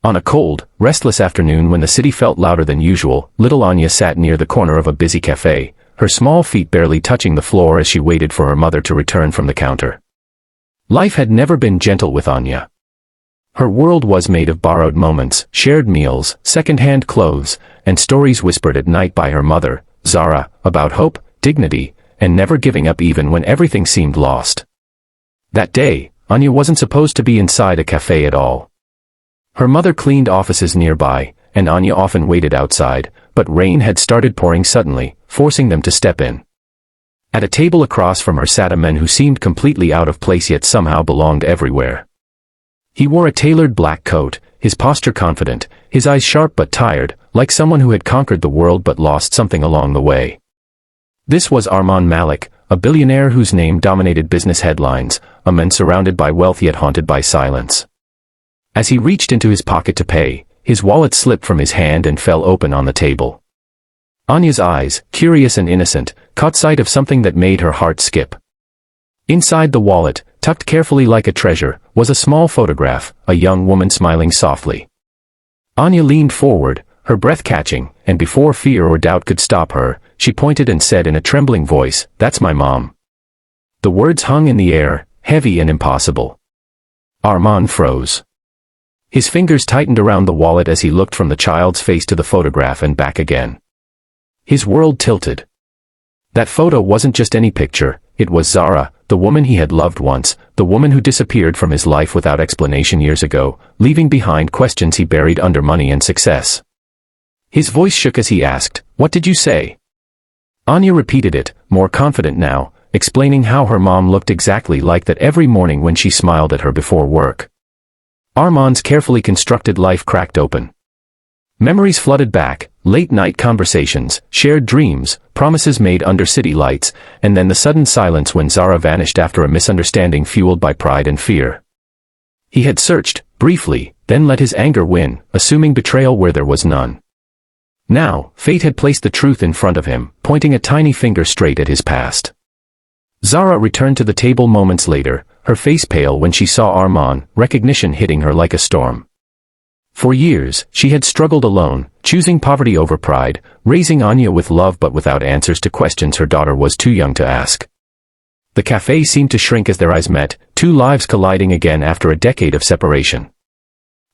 On a cold, restless afternoon when the city felt louder than usual, little Anya sat near the corner of a busy cafe, her small feet barely touching the floor as she waited for her mother to return from the counter. Life had never been gentle with Anya. Her world was made of borrowed moments, shared meals, second-hand clothes, and stories whispered at night by her mother, Zara, about hope, dignity, and never giving up even when everything seemed lost. That day, Anya wasn't supposed to be inside a cafe at all. Her mother cleaned offices nearby, and Anya often waited outside, but rain had started pouring suddenly, forcing them to step in. At a table across from her sat a man who seemed completely out of place yet somehow belonged everywhere. He wore a tailored black coat, his posture confident, his eyes sharp but tired, like someone who had conquered the world but lost something along the way. This was Arman Malik, a billionaire whose name dominated business headlines, a man surrounded by wealth yet haunted by silence. As he reached into his pocket to pay, his wallet slipped from his hand and fell open on the table. Anya's eyes, curious and innocent, caught sight of something that made her heart skip. Inside the wallet, tucked carefully like a treasure, was a small photograph, a young woman smiling softly. Anya leaned forward, her breath catching, and before fear or doubt could stop her, she pointed and said in a trembling voice, "That's my mom." The words hung in the air, heavy and impossible. Arman froze. His fingers tightened around the wallet as he looked from the child's face to the photograph and back again. His world tilted. That photo wasn't just any picture, it was Zara, the woman he had loved once, the woman who disappeared from his life without explanation years ago, leaving behind questions he buried under money and success. His voice shook as he asked, "What did you say?" Anya repeated it, more confident now, explaining how her mom looked exactly like that every morning when she smiled at her before work. Arman's carefully constructed life cracked open. Memories flooded back, late-night conversations, shared dreams, promises made under city lights, and then the sudden silence when Zara vanished after a misunderstanding fueled by pride and fear. He had searched, briefly, then let his anger win, assuming betrayal where there was none. Now, fate had placed the truth in front of him, pointing a tiny finger straight at his past. Zara returned to the table moments later, her face pale when she saw Arman, recognition hitting her like a storm. For years, she had struggled alone, choosing poverty over pride, raising Anya with love but without answers to questions her daughter was too young to ask. The cafe seemed to shrink as their eyes met, two lives colliding again after a decade of separation.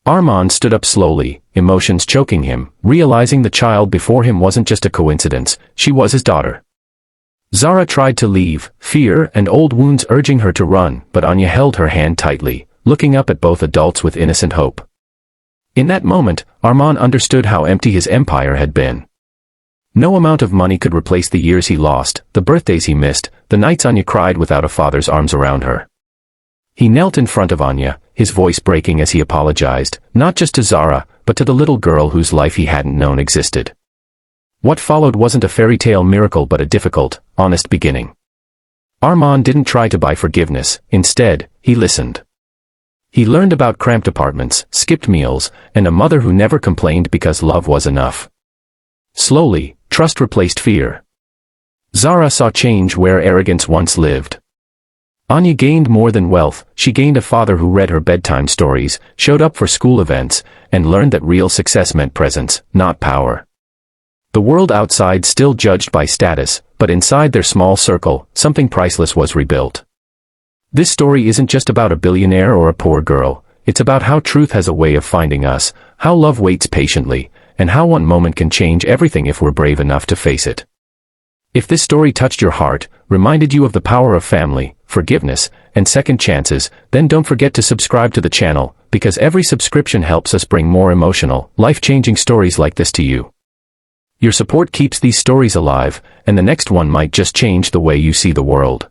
Arman stood up slowly, emotions choking him, realizing the child before him wasn't just a coincidence, she was his daughter. Zara tried to leave, fear and old wounds urging her to run, but Anya held her hand tightly, looking up at both adults with innocent hope. In that moment, Arman understood how empty his empire had been. No amount of money could replace the years he lost, the birthdays he missed, the nights Anya cried without a father's arms around her. He knelt in front of Anya, his voice breaking as he apologized, not just to Zara, but to the little girl whose life he hadn't known existed. What followed wasn't a fairy tale miracle but a difficult, honest beginning. Arman didn't try to buy forgiveness, instead, he listened. He learned about cramped apartments, skipped meals, and a mother who never complained because love was enough. Slowly, trust replaced fear. Zara saw change where arrogance once lived. Anya gained more than wealth, she gained a father who read her bedtime stories, showed up for school events, and learned that real success meant presence, not power. The world outside still judged by status, but inside their small circle, something priceless was rebuilt. This story isn't just about a billionaire or a poor girl, it's about how truth has a way of finding us, how love waits patiently, and how one moment can change everything if we're brave enough to face it. If this story touched your heart, reminded you of the power of family, forgiveness, and second chances, then don't forget to subscribe to the channel, because every subscription helps us bring more emotional, life-changing stories like this to you. Your support keeps these stories alive, and the next one might just change the way you see the world.